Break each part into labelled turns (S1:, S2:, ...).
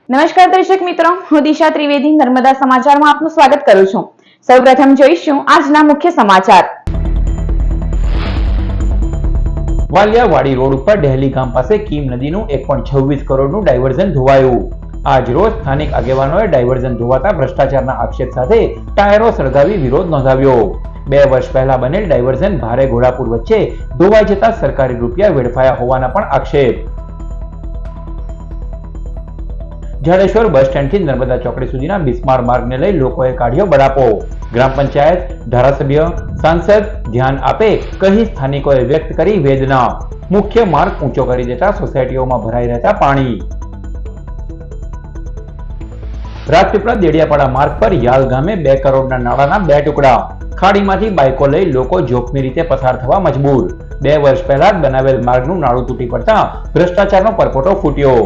S1: નમસ્કાર દર્શક મિત્રો, હું દિશા ત્રિવેદી નર્મદા સમાચારમાં આપનું સ્વાગત કરું છું। સૌપ્રથમ જોઈશું આજના મુખ્ય સમાચાર।
S2: વાલિયાવાડી રોડ ઉપર ડહેલી ગામ પાસે કીમ નદીનું 1.26 કરોડનું ડાયવર્ઝન ધોવાયું। આજ રોજ સ્થાનિક આગેવાનોએ ડાયવર્ઝન ધોવાતા ભ્રષ્ટાચારના આક્ષેપ સાથે ટાયરો સળગાવી વિરોધ નોંધાવ્યો। 2 વર્ષ પહેલા બનેલ ડાયવર્ઝન ભારે ઘોડાપુર વચ્ચે ધોવાઈ જતા સરકારી રૂપિયા વેડફાયા હોવાના પણ આક્ષેપ। જાડેશ્વર બસ સ્ટેન્ડથી નર્મદા ચોકડી સુધીના બિસ્માર માર્ગને લઈ લોકોએ કાઢ્યો બળાપો। ગ્રામ પંચાયત, ધારાસભ્ય, સાંસદ ધ્યાન આપે કહી સ્થાનિકોએ વ્યક્ત કરી વેદના। મુખ્ય માર્ગ ઊંચો કરી દેતા સોસાયટીઓમાં ભરાઈ રહેતા પાણી। રાજપીપળા દેડિયાપાડા માર્ગ પર યાલ ગામે 2 કરોડના નાણાંના 2 ટુકડા। ખાડીમાંથી બાઇકો લઈ લોકો જોખમી રીતે પસાર થવા મજબૂર। 2 વર્ષ પહેલા જ બનાવેલ માર્ગનું નાળું તૂટી પડતા ભ્રષ્ટાચારનો પરપોટો ફૂટ્યો।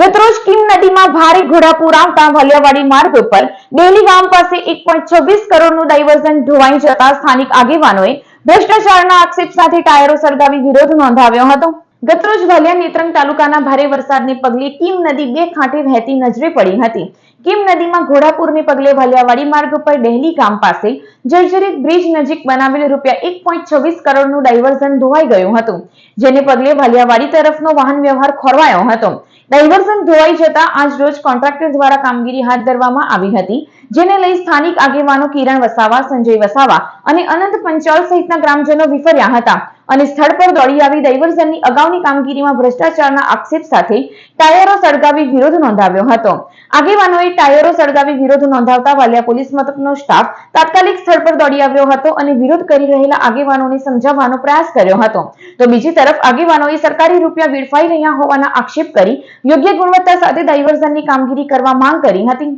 S1: ગતરોજ કીમ નદીમાં ભારે ઘોડાપુર આવતા વાલિયાવાડી માર્ગ ઉપર ડેલી ગામ પાસે 1.26 કરોડનું ડાયવર્ઝન ધોવાઈ જતા સ્થાનિક આગેવાનોએ ભ્રષ્ટાચારના આક્ષેપ સાથે ટાયરો સળગાવી વિરોધ નોંધાવ્યો હતો। ગતરોજ વાલિયા નેત્રંગ તાલુકાના ભારે વરસાદને પગલે કીમ નદી 2 કાંઠે વહેતી નજરે પડી હતી। કીમ નદીમાં ઘોડાપુરને પગલે વાલિયાવાડી માર્ગ ઉપર ડહેલી ગામ પાસે જર્જરિત બ્રિજ નજીક બનાવેલ રૂપિયા 1.26 કરોડનું ડાયવર્ઝન ધોવાઈ ગયું હતું, જેને પગલે વાલિયાવાડી તરફનો વાહન વ્યવહાર ખોરવાયો હતો। ડાયવર્ઝન ધોવાઈ જતા આજ રોજ કોન્ટ્રાક્ટર દ્વારા કામગીરી હાથ ધરવામાં આવી હતી, જેને લઈ સ્થાનિક આગેવાનો કિરણ વસાવા, સંજય વસાવા અને અનંત પંચાલ સહિતના ગ્રામજનો વિફર્યા હતા અને સ્થળ પર દોડી આવી ડાયવર્ઝનની અગાઉની કામગીરીમાં ભ્રષ્ટાચારના આક્ષેપ સાથે ટાયરો સળગાવી વિરોધ નોંધાવ્યો હતો। આગેવાનોએ ટાયરો સળગાવી વિરોધ નોંધાવતા વાલિયા પોલીસ મથકનો સ્ટાફ તાત્કાલિક સ્થળ પર દોડી આવ્યો હતો અને વિરોધ કરી રહેલા આગેવાનોને સમજાવવાનો પ્રયાસ કર્યો હતો, તો બીજી તરફ આગેવાનોએ સરકારી રૂપિયા વેડફાઈ રહ્યા હોવાના આક્ષેપ કરી યોગ્ય ગુણવત્તા સાથે ડાયવર્ઝનની કામગીરી કરવા માંગ કરી હતી।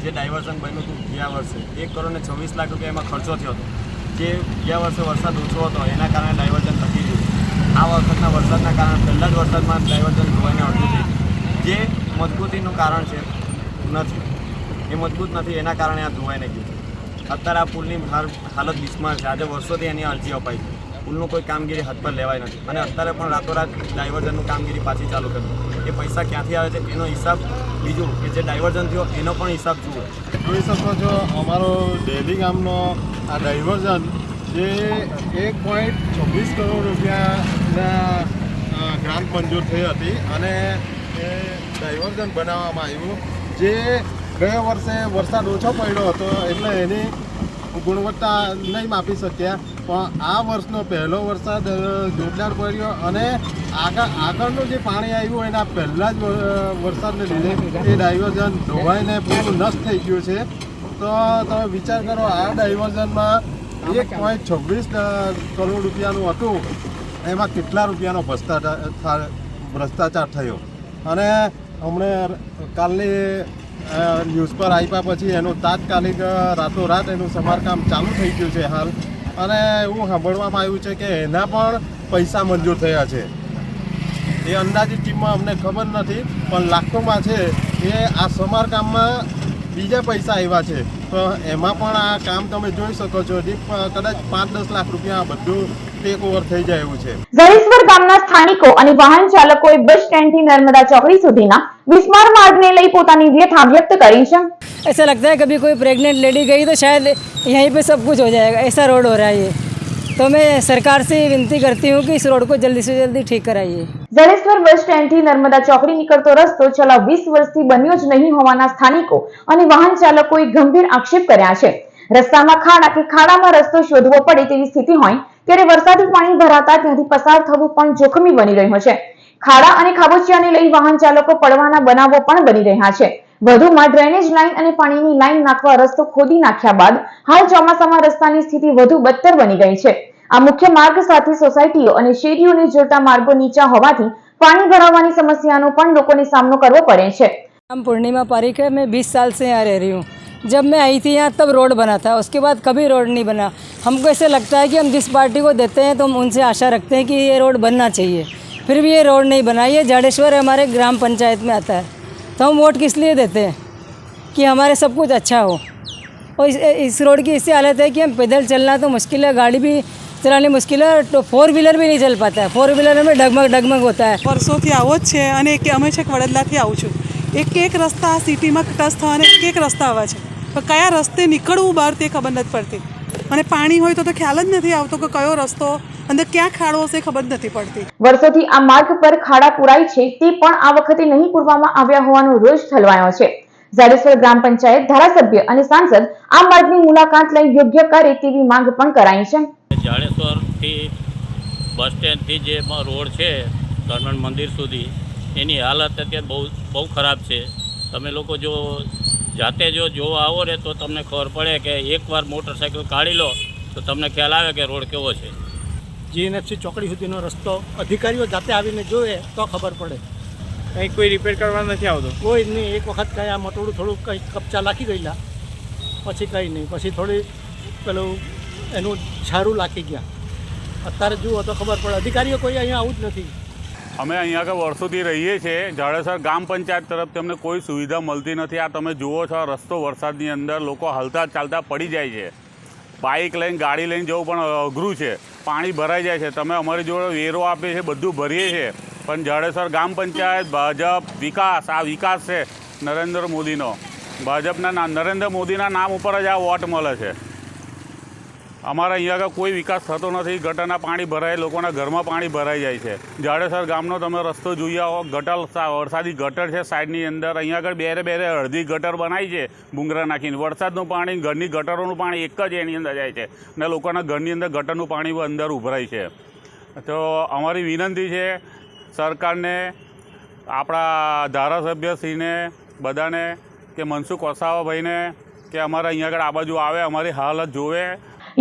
S3: જે ડાયવર્ઝન બન્યું હતું ગયા વર્ષે 1.26 કરોડ રૂપિયા એમાં ખર્ચો થયો હતો, જે ગયા વર્ષે વરસાદ ઓછો હતો એના કારણે ડાયવર્ઝન થકી ગયું। આ વખતના વરસાદના કારણે પહેલા જ વરસાદમાં ડાયવર્ઝન ધોવાઈને અડધું થઈ ગયું, જે મજબૂતીનું કારણ છે નથી, એ મજબૂત નથી, એના કારણે આ ધોવાઈને ગયું। અત્યારે આ પુલની હાલત બિસ્માર છે। આજે વર્ષોથી એની અરજી અપાઈ છે, પુલનું કોઈ કામગીરી હાથ પર લેવાય નથી અને અત્યારે પણ રાતોરાત ડાયવર્ઝનનું કામગીરી પાછી ચાલુ કરી। એ પૈસા ક્યાંથી આવે છે એનો હિસાબ, બીજું કે જે ડાયવર્ઝન થયો એનો પણ હિસાબ જુઓ।
S4: જોઈ શકો છો અમારો ડેલી ગામનો આ ડાયવર્ઝન જે 1.26 કરોડ રૂપિયાના ગ્રાન્ટ મંજૂર થઈ હતી અને એ ડાયવર્ઝન બનાવવામાં આવ્યું, જે ગયા વર્ષે વરસાદ ઓછો પડ્યો હતો એટલે એની ગુણવત્તા નહીં માપી શક્યા, પણ આ વર્ષનો પહેલો વરસાદ જોરદાર પડ્યો અને આગળનું જે પાણી આવ્યું એના પહેલાં જ વરસાદને લીધે એ ડાયવર્ઝન ધોવાઈને પૂરું નષ્ટ થઈ ગયું છે। તો તમે વિચાર કરો, આ ડાયવર્ઝનમાં 1.26 કરોડ રૂપિયાનું હતું, એમાં કેટલા રૂપિયાનો ભ્રષ્ટાચાર થયો। અને હમણાં કાલની ન્યૂઝ પર આપ્યા પછી એનું તાત્કાલિક રાતોરાત એનું સમારકામ ચાલુ થઈ ગયું છે હાલ, અને એવું સાંભળવામાં આવ્યું છે કે એના પણ પૈસા મંજૂર થયા છે। એ અંદાજિત ટીમમાં અમને ખબર નથી, પણ લાખોમાં છે એ આ સમારકામમાં બીજા પૈસા આવ્યા છે, તો એમાં પણ આ કામ તમે જોઈ શકો છો, કદાચ 5-10 લાખ રૂપિયા બધું ટેક ઓવર થઈ જાય એવું છે।
S1: જડેશ્વર ગામના સ્થાનિકો અને વાહન ચાલકોએ બસ સ્ટેન્ડથી નર્મદા ચોકડી સુધીના બિસ્માર માર્ગને લઈ પોતાની વ્યથા વ્યક્ત કરી છે।
S5: ऐसा लगता है कभी कोई प्रेग्नेंट लेडी गई तो शायद यहीं पे सब कुछ हो जाएगा, ऐसा रोड हो रहा है ये। तो मैं सरकार से विनती करती हूँ कि इस रोड को जल्दी से जल्दी ठीक कराइए।
S1: જડેશ્વર બસ સ્ટેન્ડથી નર્મદા ચોકડી નીકળતો રસ્તો છેલ્લા 20 વર્ષથી બન્યો જ નહીં હોવાના સ્થાનિકો અને વાહન ચાલકોએ ગંભીર આક્ષેપ કર્યા છે। રસ્તામાં ખાડા કે ખાડામાં રસ્તો શોધવો પડે તેવી સ્થિતિ હોય ત્યારે વરસાદી પાણી ભરાતા ત્યાંથી પસાર થવું પણ જોખમી બની રહ્યું છે। ખાડા અને ખાબોચિયાને લઈ વાહન ચાલકો પડવાના બનાવો પણ બની રહ્યા છે। વધુમાં ડ્રેનેજ લાઇન અને પાણીની લાઇન નાખવા રસ્તો ખોદી નાખ્યા બાદ હાલ ચોમાસામાં રસ્તાની સ્થિતિ વધુ બદતર બની ગઈ છે। આ મુખ્ય માર્ગ સાથે સોસાયટીઓ અને શેરીઓને જોડતા માર્ગો નીચા હોવાથી પાણી ભરાવાની સમસ્યાનો પણ લોકોને સામનો કરવો પડે છે।
S5: नाम पूर्णिमा पारिक है, मैं 20 साल से यहाँ रह रही हूँ। जब मैं आई थी यहाँ तब रोड बना था, उसके बाद कभी रोड नहीं बना। हमको ऐसे लगता है कि हम जिस पार्टी को देते हैं तो हम उनसे आशा रखते हैं कि ये रोड बनना चाहिए, फिर भी ये रोड नहीं बना। ये जाडेश्वर हमारे ग्राम पंचायत में आता है, तो हम वोट किस लिए देते हैं कि हमारे सब कुछ अच्छा हो। और इस रोड की ऐसी हालत है कि हम पैदल चलना तो मुश्किल है, गाड़ी भी चलानी मुश्किल है, तो 4 व्हीलर भी नहीं चल पाता है। 4 व्हीलर में डगमग होता है।
S6: વર્ષોથી આવો જ છે અને અમે છેક વડોદરાથી આવું છું. એક રસ્તા સિટીમાં ટચ થવાને એક રસ્તા આવે છે, પણ કયા રસ્તે નીકળવું બહાર તે ખબર નથી પડતી. અને પાણી હોય તો ખ્યાલ જ નથી આવતો કે કયો રસ્તો અંદર ક્યાં ખાડો હશે ખબર જ નથી પડતી.
S1: વર્ષોથી આ માર્ગ પર ખાડા પુરાય છે તે પણ આ વખતે નહીં પૂરવામાં આવ્યા હોવાનો રોષ ઠલવાયો છે. જાડેશ્વર ગ્રામ પંચાયત ધારાસભ્ય અને સાંસદ આ માર્ગની મુલાકાત લઈ યોગ્ય કરે તેવી માંગ પણ કરાઈ છે.
S7: જાડેશ્વરથી બસ સ્ટેન્ડથી જે રોડ છે હનુમાન મંદિર સુધી એની હાલત અત્યારે બહુ ખરાબ છે. તમે લોકો જો જાતે જો જોવા આવો ને તો તમને ખબર પડે કે એકવાર મોટરસાઇકલ કાઢી લો તો તમને ખ્યાલ આવે કે રોડ કેવો છે.
S8: GNFC ચોકડી સુધીનો રસ્તો અધિકારીઓ જાતે આવીને જોવે તો ખબર પડે.
S3: કંઈ કોઈ રિપેર કરવા નથી આવતો.
S8: કોઈ નહીં. એક વખત કંઈ આ મોટું થોડું કંઈ કપચા લાખી ગયેલા, પછી કંઈ નહીં, પછી થોડી પેલું એનું છારું લાખી ગયા. અત્યારે જુઓ તો ખબર પડે. અધિકારીઓ કોઈ અહીંયા આવું જ નથી.
S9: અમે અહીંયા આગળ વર્ષોથી રહીએ છીએ. જાડેશ્વર ગ્રામ પંચાયત તરફથી અમને કોઈ સુવિધા મળતી નથી. આ તમે જુઓ છો રસ્તો વરસાદની અંદર લોકો હાલતા ચાલતા પડી જાય છે. બાઇક લઈને ગાડી લઈને જવું પણ અઘરું છે. પાણી ભરાઈ જાય છે. તમે અમારી જોડે વેરો આપીએ છીએ, બધું ભરીએ છીએ, પણ જાડેશ્વર ગ્રામ પંચાયત ભાજપ વિકાસ, આ વિકાસ છે નરેન્દ્ર મોદીનો. ભાજપના નરેન્દ્ર મોદીના નામ ઉપર જ આ વોટ મળે છે. અમારા અહીંયા આગળ કોઈ વિકાસ થતો નથી. ગટરના પાણી ભરાય, લોકોના ઘરમાં પાણી ભરાઈ જાય છે. જાડેશ્વર ગામનો તમે રસ્તો જોઈ આવો, ગટર વરસાદી ગટર છે સાઈડની અંદર. અહીંયા આગળ બેરે અડધી ગટર બનાવી છે ભૂંગરા નાખીને. વરસાદનું પાણી, ઘરની ગટરોનું પાણી એક જ એની અંદર જાય છે અને લોકોના ઘરની અંદર ગટરનું પાણી અંદર ઉભરાય છે. તો અમારી વિનંતી છે સરકારને, આપણા ધારાસભ્યશ્રીને, બધાને કે મનસુખ વસાવાભાઈને કે અમારા અહીંયા આગળ આ બાજુ આવે, અમારી હાલત જોવે.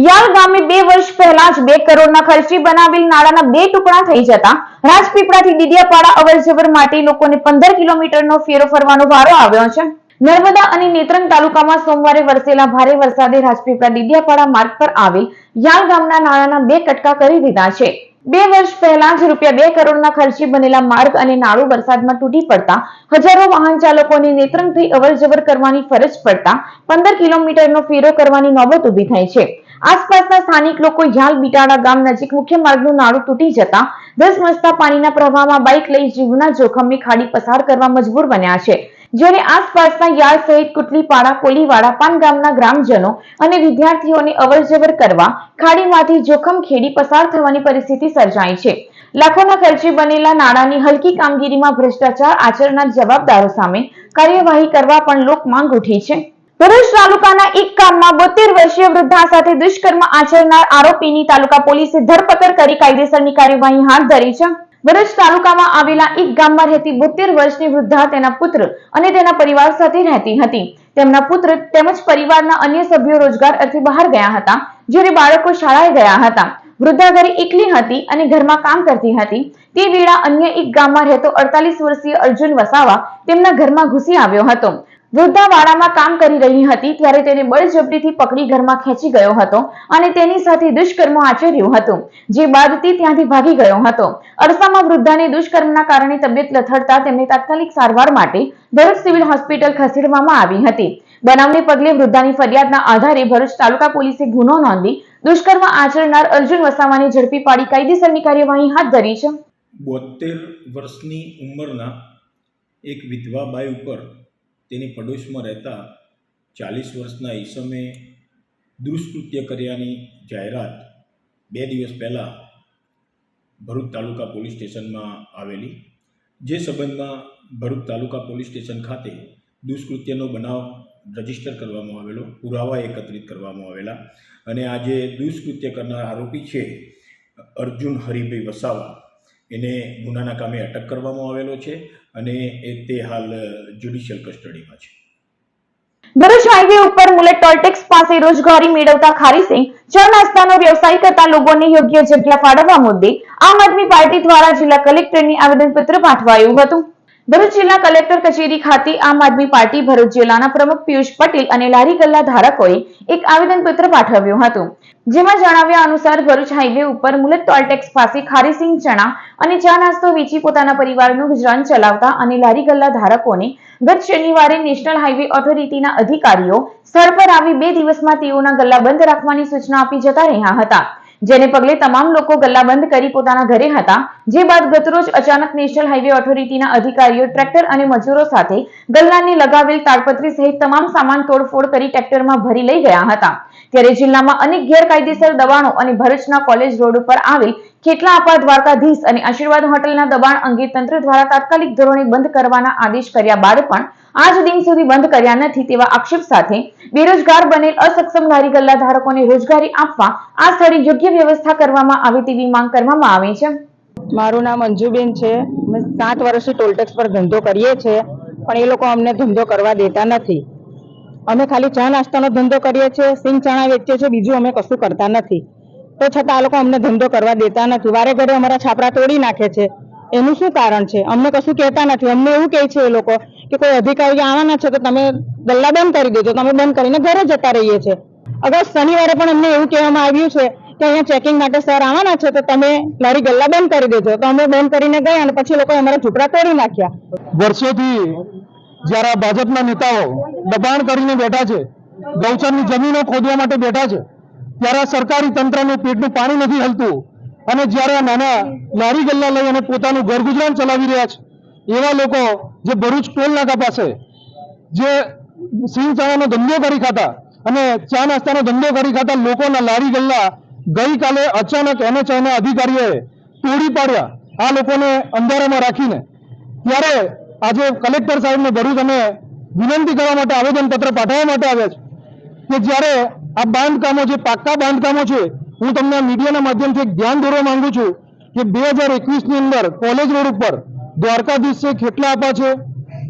S1: યાલ ગામે 2 વર્ષ પહેલા જ 2 કરોડના ખર્ચે બનાવેલ નાળાના 2 ટુકડા થઈ જતા રાજપીપળાથી દિડિયાપાડા અવરજવર માટે લોકોને 15 કિલોમીટરનો ફેરો ફરવાનો વારો આવ્યો છે. નર્મદા અને નેત્રંગ તાલુકામાં સોમવારે વરસેલા ભારે વરસાદે રાજપીપળા દિડિયાપાડા માર્ગ પર આવેલ યાલ ગામના નાળાના 2 કટકા કરી દીધા છે. 2 વર્ષ પહેલા જ ₹2 કરોડના ખર્ચે બનેલા માર્ગ અને નાળું વરસાદમાં તૂટી પડતા હજારો વાહન ચાલકોને નેત્રંગ થઈ અવરજવર કરવાની ફરજ પડતા 15 કિલોમીટરનો ફેરો કરવાની નોબત ઉભી થઈ છે. આસપાસના સ્થાનિક લોકો યાલ બીટાડા ગામ નજીક મુખ્ય માર્ગનું નાળું તૂટી જતા ધસમસતા પાણીના પ્રવાહમાં બાઇક લઈ જીવના જોખમે ખાડી પસાર કરવા મજબૂર બન્યા છે. જ્યારે આસપાસના યાલ સહિત કુટલીપાડા, કોલીવાડા, પાન ગામના ગ્રામજનો અને વિદ્યાર્થીઓને અવરજવર કરવા ખાડીમાંથી જોખમ ખેડી પસાર થવાની પરિસ્થિતિ સર્જાઈ છે. લાખોના ખર્ચે બનેલા નાળાની હલકી કામગીરીમાં ભ્રષ્ટાચાર આચરનાર જવાબદારો સામે કાર્યવાહી કરવા પણ લોક માંગ ઉઠી છે. ભરૂચ તાલુકાના એક ગામમાં 72 વર્ષીય વૃદ્ધા સાથે દુષ્કર્મ આચરનાર આરોપીની તાલુકા પોલીસે ધરપકડ કરી કાયદેસરની કાર્યવાહી હાથ ધરી છે. ભરૂચ તાલુકામાં આવેલા એક ગામમાં રહેતી 72 વર્ષની વૃદ્ધા તેના પુત્ર અને તેના પરિવાર સાથે રહેતી હતી. તેમના પુત્ર તેમજ પરિવારના અન્ય સભ્યો રોજગાર અર્થે બહાર ગયા હતા, જ્યારે બાળકો શાળાએ ગયા હતા. વૃદ્ધા ઘરે એકલી હતી અને ઘરમાં કામ કરતી હતી. તે વેળા અન્ય એક ગામમાં રહેતો 48 વર્ષીય અર્જુન વસાવા તેમના ઘરમાં ઘૂસી આવ્યો હતો. વૃદ્ધા વાડામાં કામ કરી રહી હતી ત્યારે તેને બળજબરીથી પકડી ઘરમાં ખેંચી ગયો હતો અને તેની સાથે દુષ્કર્મ આચર્યું હતું, જે બાદ તે ત્યાંથી ભાગી ગયો હતો. અરસામાં વૃદ્ધાને દુષ્કર્મના કારણે તબિયત લથડતા તેમને તાત્કાલિક સારવાર માટે ભરૂચ સિવિલ હોસ્પિટલ ખસેડવામાં આવી હતી. બનાવને પગલે વૃદ્ધાની ફરિયાદના આધારે ભરૂચ તાલુકા પોલીસે ગુનો નોંધી દુષ્કર્મ આચરનાર અર્જુન વસાવાને ઝડપી પાડી કાયદેસરની કાર્યવાહી હાથ ધરી છે.
S10: 72 વર્ષની ઉંમરના એક વિધવા બાઈ ઉપર તેની પડોશમાં રહેતા 40 વર્ષના ઈસમે દુષ્કૃત્ય કર્યાની જાહેરાત 2 દિવસ પહેલાં ભરૂચ તાલુકા પોલીસ સ્ટેશનમાં આવેલી. જે સંબંધમાં ભરૂચ તાલુકા પોલીસ સ્ટેશન ખાતે દુષ્કૃત્યનો બનાવ રજીસ્ટર કરવામાં આવેલો, પુરાવા એકત્રિત કરવામાં આવેલા અને આ જે દુષ્કૃત્ય કરનાર આરોપી છે અર્જુન હરિભાઈ વસાવા, એને ગુનાના કામે અટક કરવામાં આવેલો છે અને તે હાલ જ્યુડિશિયલ કસ્ટડીમાં છે.
S1: ભરૂચ હાઈવે ઉપર મુલેટ ટોલટેક્સ પાસે રોજગારી મેળવતા ખારીસિંહ ચા નાસ્તાનો વ્યવસાય કરતા લોકોને યોગ્ય જગ્યા ફાળવવા મુદ્દે આમ આદમી પાર્ટી દ્વારા જિલ્લા કલેક્ટરને આવેદનપત્ર પાઠવાયું હતું. ભરૂચ જિલ્લા કલેક્ટર કચેરી ખાતે આમ આદમી પાર્ટી ભરૂચ જિલ્લાના પ્રમુખ પિયુષ પટેલ અને લારી ગલ્લા ધારકોએ એક આવેદનપત્ર પાઠવ્યું હતું. જેમાં જણાવ્યા અનુસાર ભરૂચ હાઈવે ઉપર મુલત ટોલટેક્સ પાસે ખારીસિંગ ચણા અને ચા નાસ્તો વેચી પોતાના પરિવારનું ગુજરાન ચલાવતા અને લારી ગલ્લા ધારકોને ગત શનિવારે નેશનલ હાઈવે ઓથોરિટીના અધિકારીઓ સ્થળ પર આવી 2 દિવસમાં તેઓના ગલ્લા બંધ રાખવાની સૂચના આપી જતા રહ્યા હતા. જેને પગલે તમામ લોકો ગલ્લાબંધ કરી પોતાના ઘરે હતા, જે બાદ ગતરોજ અચાનક નેશનલ હાઈવે ઓથોરિટીના અધિકારીઓ ટ્રેક્ટર અને મજૂરો સાથે ગલ્લાને લગાવેલ તાડપત્રી સહિત તમામ સામાન તોડફોડ કરી ટ્રેક્ટરમાં ભરી લઈ ગયા હતા। ત્યારે જિલ્લામાં અનેક ગેરકાયદેસર દબાણો અને ભરૂચના કોલેજ રોડ ઉપર આવેલ ખેટલા આપા દ્વારકાધીશ અને આશીર્વાદ હોટલના દબાણ અંગે તંત્ર દ્વારા તાત્કાલિક ધોરણે બંધ કરવાના આદેશ કર્યા બાદ પણ આજ દિન સુધી બંધ કર્યા નથી તેવા આક્ષેપ સાથે બેરોજગાર બનેલ અસક્ષમ લારી ગલ્લા ધારકોને રોજગારી આપવા આ સ્થળે યોગ્ય વ્યવસ્થા કરવામાં આવે તેવી માંગ કરવામાં આવી છે।
S5: મારું નામ અંજુબેન છે। અમે 7 વર્ષથી ટોલટેક્સ પર ધંધો કરીએ છીએ, પણ એ લોકો અમને ધંધો કરવા દેતા નથી। અમે ખાલી ચા નાસ્તાનો ધંધો કરીએ છીએ, સિંગ ચણા વેચીએ છીએ, બીજું અમે કશું કરતા નથી। તો છતાં આ લોકો અમને ધંધો કરવા દેતા નથી। વારે ઘરે અમારા છાપરા તોડી નાખે છે। એનું શું કારણ છે? અમને કશું કહેતા નથી। અમને એવું કહે છે એ લોકો કે કોઈ અધિકારી આવવાના છે તો તમે ગલ્લા બંધ કરી દેજો, તમે બંધ કરીને ઘરે જતા રહીએ છીએ। અગર શનિવારે પણ અમને એવું કહેવામાં આવ્યું છે કે અહીંયા ચેકિંગ માટે સર આવવાના છે તો તમે લારી ગલ્લા બંધ કરી દેજો, તો અમે બંધ કરીને ગયા અને પછી લોકો અમારા ઝૂંપડા તોડી નાખ્યા।
S11: વર્ષોથી જ્યારે ભાજપના નેતાઓ દબાણ કરીને બેઠા છે, ગૌચરની જમીનો ખોદવા માટે બેઠા છે, ત્યારે સરકારી તંત્રનું પેટનું પાણી નથી હલતું અને જ્યારે નાના લારી ગલ્લા લઈ અને પોતાનું ઘર ગુજરાન ચલાવી રહ્યા છે એવા લોકો જે ભરૂચ ટોલ નાકા પાસે જે સિંગ ચણાનો ધંધો કરી ખાતા અને ચા નાસ્તાનો ધંધો કરી ખાતા લોકોના લારી ગલ્લા ગઈકાલે અચાનક NHIના અધિકારીઓએ તોડી પાડ્યા, આ લોકોને અંધારામાં રાખીને। ત્યારે આજે કલેક્ટર સાહેબને ભરૂચ અમે વિનંતી કરવા માટે આવેદનપત્ર પાઠવવા માટે આવ્યા છે કે જ્યારે આ બાંધકામો જે પાક્કા બાંધકામો છે, હું તમને આ મીડિયાના માધ્યમથી એક ધ્યાન દોરવા માંગુ છું કે 2021ની અંદર કોલેજ રોડ ઉપર દ્વારકાધીશ છે, ખેટલા આપા છે,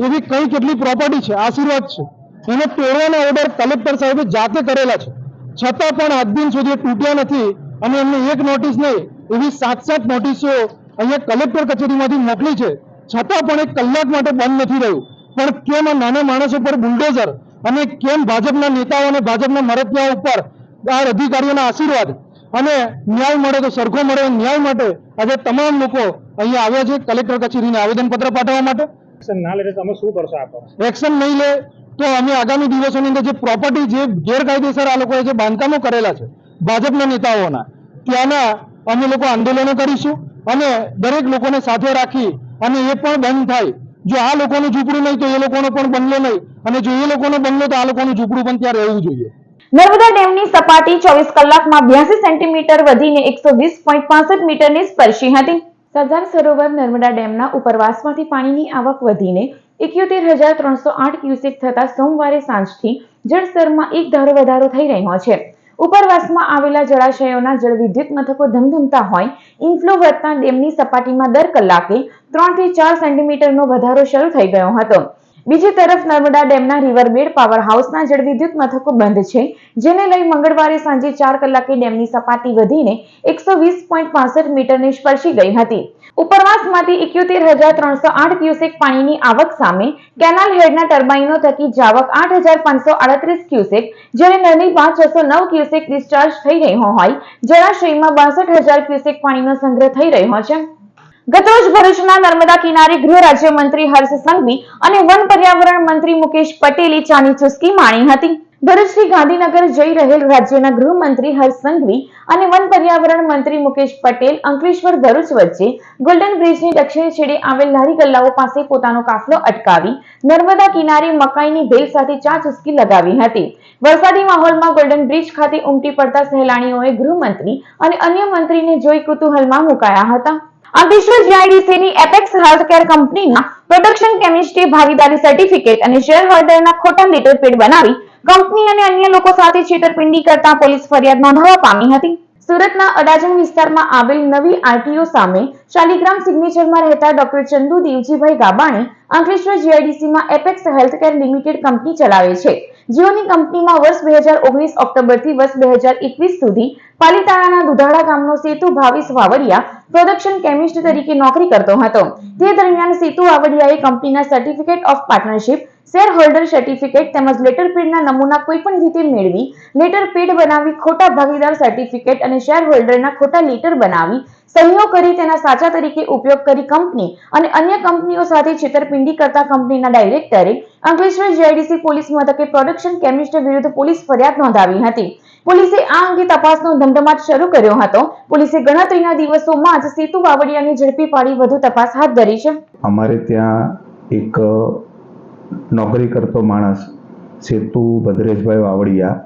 S11: એવી કઈ કેટલી પ્રોપર્ટી છે, આશીર્વાદ છે, એને તોડવાના ઓર્ડર કલેક્ટર સાહેબે જાતે કરેલા છે, છતાં પણ આજ દિન સુધી તૂટ્યા નથી અને એમને એક નોટિસ નહીં એવી 7 નોટિસો અહીંયા કલેક્ટર કચેરીમાંથી મોકલી છે, છતાં પણ 1 કલાક માટે બંધ નથી રહ્યું। પણ કેમ આ નાના માણસો પર બુલડોઝર અને કેમ ભાજપના નેતાઓ અને ભાજપના મરતિયાઓ ઉપર આ અધિકારીઓના આશીર્વાદ અને ન્યાય મળે તો સરખો મળે ન્યાય માટે આજે તમામ લોકો અહીંયા આવ્યા છે કલેક્ટર કચેરીને આવેદનપત્ર પાઠવવા માટે। એક્શન નહીં લે તો અમે આગામી દિવસોની અંદર જે પ્રોપર્ટી જે ગેરકાયદેસર આ લોકોએ જે બાંધકામો કરેલા છે ભાજપના નેતાઓના, ત્યાંના અમે લોકો આંદોલનો કરીશું અને દરેક લોકોને સાથે રાખી અને એ પણ બંધ થાય। જો આ લોકોનું ઝૂંપડું નહીં તો એ લોકોનો પણ બંગલો નહીં, અને જો એ લોકોનો બંગલો તો આ લોકોનું ઝૂંપડું પણ ત્યાં રહેવું જોઈએ।
S1: નર્મદા ડેમની સપાટી 24 કલાકમાં 82 સેન્ટીમીટર વધીને 120.65 મીટરને સ્પર્શી હતી। સરદાર સરોવર નર્મદા ડેમના ઉપરવાસમાંથી પાણીની આવક વધીને 71,308 ક્યુસેક થતા સોમવારે સાંજથી જળસ્તરમાં એક ધારો વધારો થઈ રહ્યો છે। ઉપરવાસમાં આવેલા જળાશયોના જળવિદ્યુત મથકો ધમધમતા હોય ઇન્ફ્લો વધતા ડેમની સપાટીમાં દર કલાકે 3 થી 4 સેન્ટીમીટરનો વધારો શરૂ થઈ ગયો હતો। બીજી તરફ નર્મદા ડેમના રિવરબેડ પાવર હાઉસના જળવિદ્યુત મથકો બંધ છે, જેને લઈ મંગળવારે સાંજે 4 કલાકે ડેમની સપાટી વધીને 120.65 મીટરને સ્પર્શી ગઈ હતી। ઉપરવાસમાંથી 71,308 ક્યુસેક પાણીની આવક સામે કેનાલ હેડના ટર્બાઇનો થકી જાવક 8,538 ક્યુસેક, જ્યારે નદીમાં 609 ક્યુસેક ડિસ્ચાર્જ થઈ રહ્યો હોય જળાશયમાં 62,000 ક્યુસેક પાણીનો સંગ્રહ થઈ રહ્યો છે। ગતરોજ ભરૂચના નર્મદા કિનારે ગૃહ રાજ્યમંત્રી હર્ષ સંઘવી અને વન પર્યાવરણ મંત્રી મુકેશ પટેલે ચાની ચુસ્કી માણી હતી। ભરૂચથી ગાંધીનગર જઈ રહેલ રાજ્યના ગૃહમંત્રી હર્ષ સંઘવી અને વન પર્યાવરણ મંત્રી મુકેશ પટેલ અંકલેશ્વર ભરૂચ વચ્ચે ગોલ્ડન બ્રિજની દક્ષિણ છેડે આવેલ લારી ગલ્લાઓ પાસે પોતાનો કાફલો અટકાવી નર્મદા કિનારે મકાઈની ભેલ સાથે ચા ચુસ્કી લગાવી હતી। વરસાદી માહોલમાં ગોલ્ડન બ્રિજ ખાતે ઉમટી પડતા સહેલાણીઓએ ગૃહમંત્રી અને અન્ય મંત્રીને જોઈ કુતૂહલમાં મુકાયા હતા। અંકલેશ્વર જીઆઈડીસીની એપેક્સ હેલ્થકેર કંપનીના પ્રોડક્શન કેમિસ્ટ્રી ભાગીદારી સર્ટિફિકેટ અને શેર હોલ્ડરના ખોટા લેટર પેડ બનાવી કંપની અને અન્ય લોકો સાથે છેતરપિંડી કરતા પોલીસ ફરિયાદ નોંધવા પામી હતી। સુરતના અડાજણ વિસ્તારમાં આવેલ નવી આરટીઓ સામે શાલિગ્રામ સિગ્નેચરમાં રહેતા ડોક્ટર ચંદુ દેવજીભાઈ ગાબાણી અંકલેશ્વર જીઆઈડીસીમાં એપેક્સ હેલ્થકેર લિમિટેડ કંપની ચલાવે છે, જેઓની કંપનીમાં વર્ષ 2019 ઓક્ટોબરથી વર્ષ 2021 સુધી પાલીતાણાના દુધાળા ગામનો સેતુ ભાવેશ વાવડિયા પ્રોડક્શન કેમિસ્ટ તરીકે નોકરી કરતો હતો। તે દરમિયાન સેતુ વાવડિયાએ કંપનીના certificate of partnership, share holder certificate તેમજ લેટર પેડના નમૂના કોઈપણ રીતે મેળવી લેટર પેડ બનાવી ખોટા ભાગીદાર સર્ટિફિકેટ અને શેર હોલ્ડરના ખોટા લેટર બનાવી સહીઓ કરી તેના સાચા તરીકે ઉપયોગ કરી કંપની અને અન્ય કંપનીઓ સાથે છેતરપિંડી છેતરપિંડી કરતા કંપનીના ડાયરેક્ટરે અંકલેશ્વર જીઆઈડીસી પોલીસ મથકે પ્રોડક્શન કેમિસ્ટ વિરુદ્ધ પોલીસ ફરિયાદ નોંધાવી હતી. પોલીસે આ અંગે તપાસનો ધમધમાટ શરૂ કર્યો હતો. પોલીસે ગણતરીના દિવસોમાં જ સેતુ વાવડિયાને ઝડપી પાડી વધુ તપાસ હાથ ધરી છે.
S12: અમારે ત્યાં એક નોકરી કરતો માણસ સેતુ ભદ્રેશભાઈ વાવડિયા,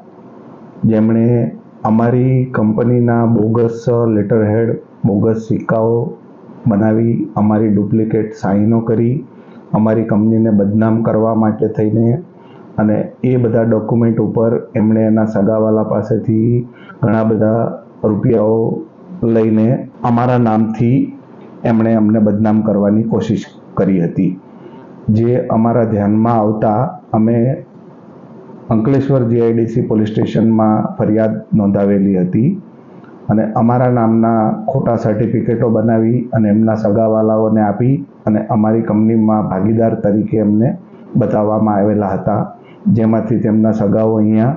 S12: જેમણે અમારી કંપનીના બોગસ લેટરહેડ, બોગસ સિક્કાઓ બનાવી, અમારી ડુપ્લિકેટ સાઈનો કરી, અમારી કંપનીને બદનામ કરવા માટે થઈને અને એ બધા ડોક્યુમેન્ટ ઉપર એમણે એના સગાવાલા પાસેથી ઘણા બધા રૂપિયાઓ લઈને અમારા નામથી એમણે અમને બદનામ કરવાની કોશિશ કરી હતી. જે અમારા ધ્યાનમાં આવતા અમે અંકલેશ્વર જીઆઈડીસી પોલીસ સ્ટેશનમાં ફરિયાદ નોંધાવેલી હતી અને અમારા નામના ખોટા સર્ટિફિકેટો બનાવી અને એમના સગાવાલાઓને આપી અને અમારી કંપનીમાં ભાગીદાર તરીકે એમને બતાવવામાં આવેલા હતા, જેમાંથી તેમના સગાઓ અહીંયા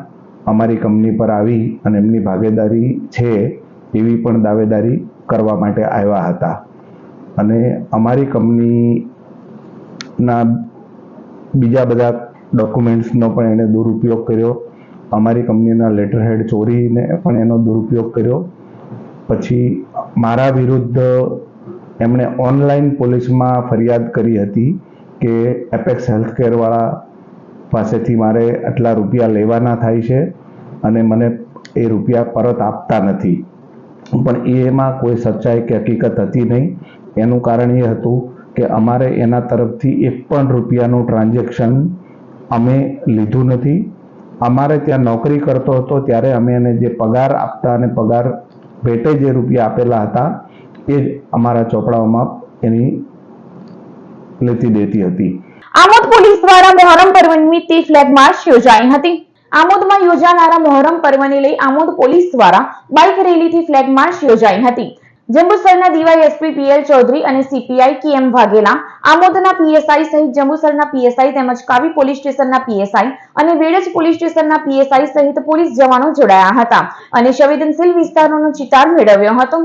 S12: અમારી કંપની પર આવી અને એમની ભાગીદારી છે એવી પણ દાવેદારી કરવા માટે આવ્યા હતા. અને અમારી કંપનીના બીજા બધા ડોક્યુમેન્ટ્સનો પણ એણે દુરુપયોગ કર્યો. અમારી કંપનીના લેટરહેડ ચોરીને પણ એનો દુરુપયોગ કર્યો. પછી મારા વિરુદ્ધ એમણે ઓનલાઈન પોલીસમાં ફરિયાદ કરી હતી કે એપેક્સ હેલ્થકેરવાળા પાસેથી મારે આટલા રૂપિયા લેવાના થાય છે અને મને એ રૂપિયા પરત આપતા નથી. પણ એમાં કોઈ સચ્ચાઈ કે હકીકત હતી નહીં. એનું કારણ એ હતું કે અમારે એના તરફથી એક પણ રૂપિયાનું ટ્રાન્ઝેક્શન અમે લીધું નથી. અમારે ત્યાં નોકરી કરતો હતો ત્યારે અમે એને જે પગાર આપતા અને પગાર ભેટે જે રૂપિયા આપેલા હતા એ જ અમારા ચોપડાઓમાં એની લેતી દેતી હતી.
S1: આમોદ પોલીસ દ્વારા મોહરમ પર્વ નિમિત્તે ફ્લેગ માર્ચ યોજાઈ હતી. આમોદમાં યોજાનારા મોહરમ પર્વને લઈ આમોદ પોલીસ દ્વારા બાઇક રેલીથી ફ્લેગ માર્ચ યોજાઈ હતી. જંબુસરના ડીવાયએસપી પીએલ ચૌધરી અને સીપીઆઈ કેએમ વાઘેલા, આમોદના પીએસઆઈ સહિત જંબુસરના પીએસઆઈ તેમજ કાવી પોલીસ સ્ટેશનના પીએસઆઈ અને વેડજ પોલીસ સ્ટેશનના પીએસઆઈ સહિત પોલીસ જવાનો જોડાયા હતા અને સંવેદનશીલ વિસ્તારોનો ચિતાર મેળવ્યો હતો.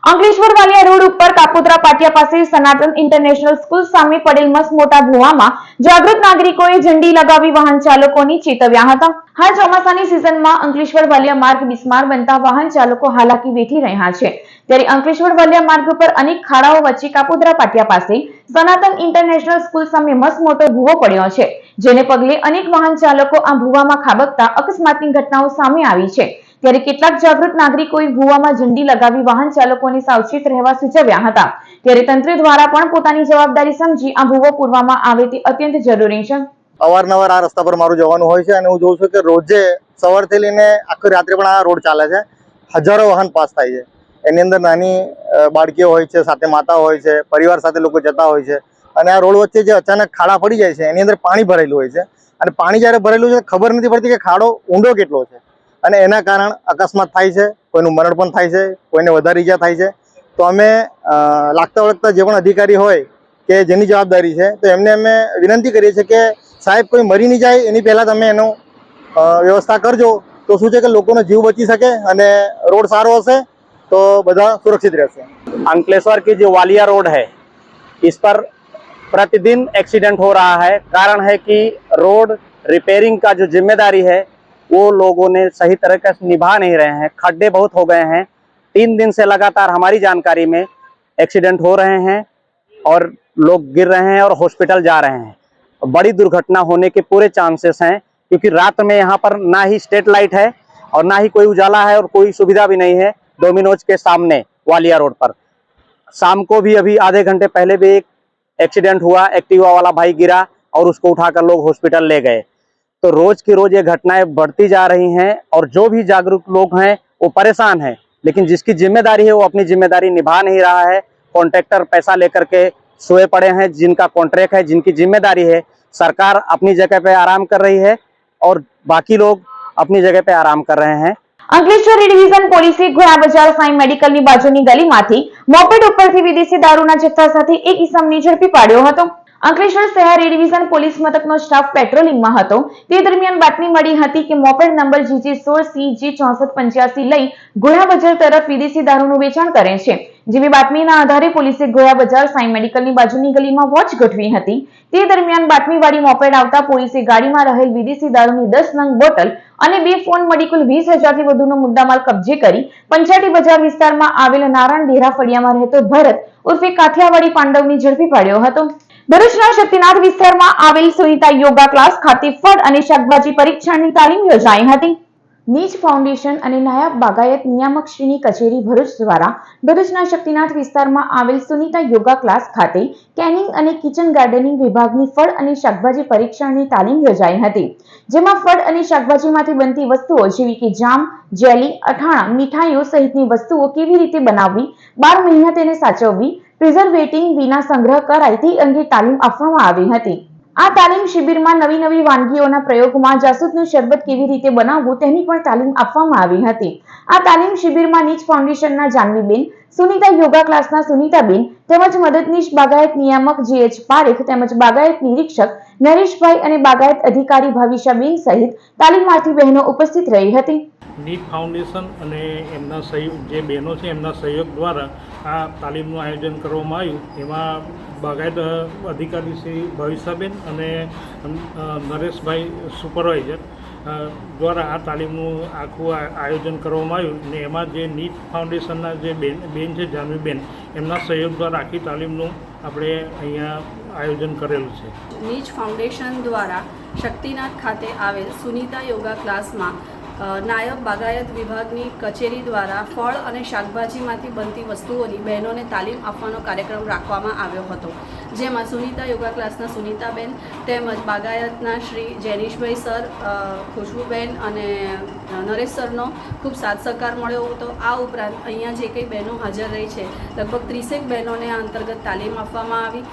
S1: અંકલેશ્વર વાલિયા રોડ ઉપર કાપોદ્રા પાટિયા પાસે સનાતન ઇન્ટરનેશનલ સ્કૂલ સામે પડેલ મસમોટા ભૂવામાં જાગૃત નાગરિકોએ ઝંડી લગાવી વાહન ચાલકોની ચેતવ્યા હતા. હાલ ચોમાસાની સિઝનમાં અંકલેશ્વર વાલિયા માર્ગ બિસ્માર બનતા વાહન ચાલકો હાલાકી વેઠી રહ્યા છે. ત્યારે અંકલેશ્વર વાલિયા માર્ગ પર અનેક ખાડાઓ વચ્ચે કાપોદ્રા પાટિયા પાસે સનાતન ઇન્ટરનેશનલ સ્કૂલ સામે મસમોટો ભૂવો પડ્યો છે, જેને પગલે અનેક વાહન ચાલકો આ ભૂવામાં ખાબકતા અકસ્માતની ઘટનાઓ સામે આવી છે. ત્યારે કેટલાક જાગૃત નાગરિકોએ ભૂવામાં ઝંડી લગાવી વાહન ચાલકોને સાવચેત રહેવા સૂચવ્યા હતા. ત્યારે તંત્ર દ્વારા પણ પોતાની જવાબદારી સમજી આ ભૂવો પૂરવામાં આવે તે અત્યંત જરૂરી છે.
S13: અવારનવાર આ રસ્તા પર મારું જવાનું હોય છે અને હું જોઉં છું કે રોજે સવારથી લઈને આખી રાત્રે પણ આ રોડ ચાલે છે. હજારો વાહન પાસ થાય છે. એની અંદર નાની બાળકીઓ હોય છે, સાથે માતા હોય છે, પરિવાર સાથે લોકો જતા હોય છે અને આ રોડ વચ્ચે જે અચાનક ખાડા પડી જાય છે એની અંદર પાણી ભરેલું હોય છે અને પાણી જ્યારે ભરેલું છે ખબર નથી પડતી કે ખાડો ઊંડો કેટલો છે અને એના કારણ અકસ્માત થાય છે, કોઈનું મરણ પણ થાય છે, કોઈને વધારે ઈજા થાય છે. તો અમે લાગતા વળગતા જે પણ અધિકારી હોય કે જેની જવાબદારી છે તો એમને અમે વિનંતી કરીએ છીએ કે સાહેબ કોઈ મરી નહીં જાય એની પહેલાં તમે એનું વ્યવસ્થા કરજો. તો શું છે કે લોકોનો જીવ બચી શકે અને રોડ સારો હશે तो બધા सुरक्षित રહેશે.
S14: अंकलेश्वर की जो वालिया रोड है इस पर प्रतिदिन एक्सीडेंट हो रहा है. कारण है कि रोड रिपेयरिंग का जो जिम्मेदारी है वो लोगों ने सही तरह से निभा नहीं रहे हैं. खड्डे बहुत हो गए हैं. 3 दिन से लगातार हमारी जानकारी में एक्सीडेंट हो रहे हैं और लोग गिर रहे हैं और हॉस्पिटल जा रहे हैं. बड़ी दुर्घटना होने के पूरे चांसेस हैं क्योंकि रात में यहाँ पर ना ही स्ट्रीट लाइट है और ना ही कोई उजाला है और कोई सुविधा भी नहीं है. डोमिनोज के सामने वालिया रोड पर शाम को भी अभी आधे घंटे पहले भी एक एक्सीडेंट हुआ. एक्टिवा वाला भाई गिरा और उसको उठाकर लोग हॉस्पिटल ले गए. तो रोज की रोज ये घटनाएं बढ़ती जा रही हैं और जो भी जागरूक लोग हैं वो परेशान हैं. लेकिन जिसकी जिम्मेदारी है वो अपनी जिम्मेदारी निभा नहीं रहा है. कॉन्ट्रैक्टर पैसा लेकर के सोए पड़े हैं. जिनका कॉन्ट्रैक्ट है, जिनकी जिम्मेदारी है, सरकार अपनी जगह पे आराम कर रही है और बाकी लोग अपनी जगह पे आराम कर रहे हैं.
S1: અંકલેશ્વર ડિવિઝન પોલીસે ઘોડા બજાર સાઈ મેડિકલની બાજુની ગલીમાંથી મોપેડ ઉપરથી વિદેશી દારૂના જથ્થા સાથે એક ઈસમને ઝડપી પાડ્યો હતો. અંકલેશ્વર શહેર એ ડિવિઝન પોલીસ મથકનો સ્ટાફ પેટ્રોલિંગમાં હતો. તે દરમિયાન બાતમી મળી હતી કે મોપેડ નંબર GJ16CG6485 લઈ ઘોડા બજાર તરફ વિદેશી દારૂનું વેચાણ કરે છે. જેવી બાતમીના આધારે પોલીસે ગોયા બજાર સાઈ મેડિકલની બાજુની ગલીમાં વોચ ગોઠવી હતી. તે દરમિયાન બાતમીવાળી મોપેડ આવતા પોલીસે ગાડીમાં રહેલ વિદેશી દારૂની 10 નંગ બોટલ અને 2 ફોન મળી કુલ 20,000 થી વધુનો મુદ્દામાલ કબજે કરી પંચાયતી બજાર વિસ્તારમાં આવેલ નારાયણ ડેરા ફળિયામાં રહેતો ભરત ઉર્ફે કાઠિયાવાડી પાંડવની ઝડપી પાડ્યો હતો. ભરૂચના શક્તિનાથ વિસ્તારમાં આવેલ સુનિતા યોગા ક્લાસ ખાતે ફળ અને શાકભાજી પરીક્ષણની તાલીમ યોજાઈ હતી. નીચ ફાઉન્ડેશન અને નાયબ બાગાયત નિયામક શ્રીની કચેરી ભરૂચ દ્વારા ભરૂચના શક્તિનાથ વિસ્તારમાં આવેલ સુનિતા યોગા ક્લાસ ખાતે કેનિંગ અને કિચન ગાર્ડનિંગ વિભાગની ફળ અને શાકભાજી પરીક્ષણની તાલીમ યોજાઈ હતી. જેમાં ફળ અને શાકભાજીમાંથી બનતી વસ્તુઓ જેવી કે જામ, જેલી, અથાણા, મીઠાઈઓ સહિતની વસ્તુઓ કેવી રીતે બનાવવી, 12 મહિના તેને સાચવવી, પ્રિઝર્વેટિંગ વિના સંગ્રહ કરાય તે અંગે તાલીમ આપવામાં આવી હતી. આ તાલીમ શિબિરમાં નવી વાનગીઓના પ્રયોગમાં જાસૂદનું શરબત કેવી રીતે બનાવવું તેની પણ તાલીમ આપવામાં આવી હતી. આ તાલીમ શિબિરમાં નીચ ફાઉન્ડેશનના જાનવીબેન, સુનિતા યોગા ક્લાસના સુનિતાબેન તેમજ મદદનીશ બાગાયત નિયામક GH પારેખ તેમજ બાગાયત નિરીક્ષક નરેશભાઈ અને બાગાયત અધિકારી ભાવિશાબેન સહિત તાલીમાર્થી બહેનો ઉપસ્થિત રહી હતી.
S8: નીટ ફાઉન્ડેશન અને એમના સહયોગ જે બહેનો છે એમના સહયોગ દ્વારા આ તાલીમનું આયોજન કરવામાં આવ્યું. એમાં બાગાયત અધિકારી શ્રી ભવિષ્યાબેન અને નરેશભાઈ સુપરવાઇઝર દ્વારા આ તાલીમનું આખું આયોજન કરવામાં આવ્યું. અને એમાં જે નીટ ફાઉન્ડેશનના જે બેન છે જાનવીબેન એમના સહયોગ દ્વારા આખી તાલીમનું આપણે અહીંયા આયોજન કરેલું છે.
S15: નીચ ફાઉન્ડેશન દ્વારા શક્તિનાથ ખાતે આવેલ સુનિતા યોગા ક્લાસમાં નાયબ બાગાયત વિભાગની કચેરી દ્વારા ફળ અને શાકભાજીમાંથી બનતી વસ્તુઓની બહેનોને તાલીમ આપવાનો કાર્યક્રમ રાખવામાં આવ્યો હતો. જેમાં સુનિતા યોગા ક્લાસના સુનિતાબેન તેમજ બાગાયતના શ્રી જેનીશભાઈ સર, ખુશ્બુબેન અને નરેશ સરનો ખૂબ સાથ સહકાર મળ્યો હતો. આ ઉપરાંત અહીંયા જે કંઈ બહેનો હાજર રહી છે લગભગ 30 બહેનોને આ અંતર્ગત તાલીમ આપવામાં આવી.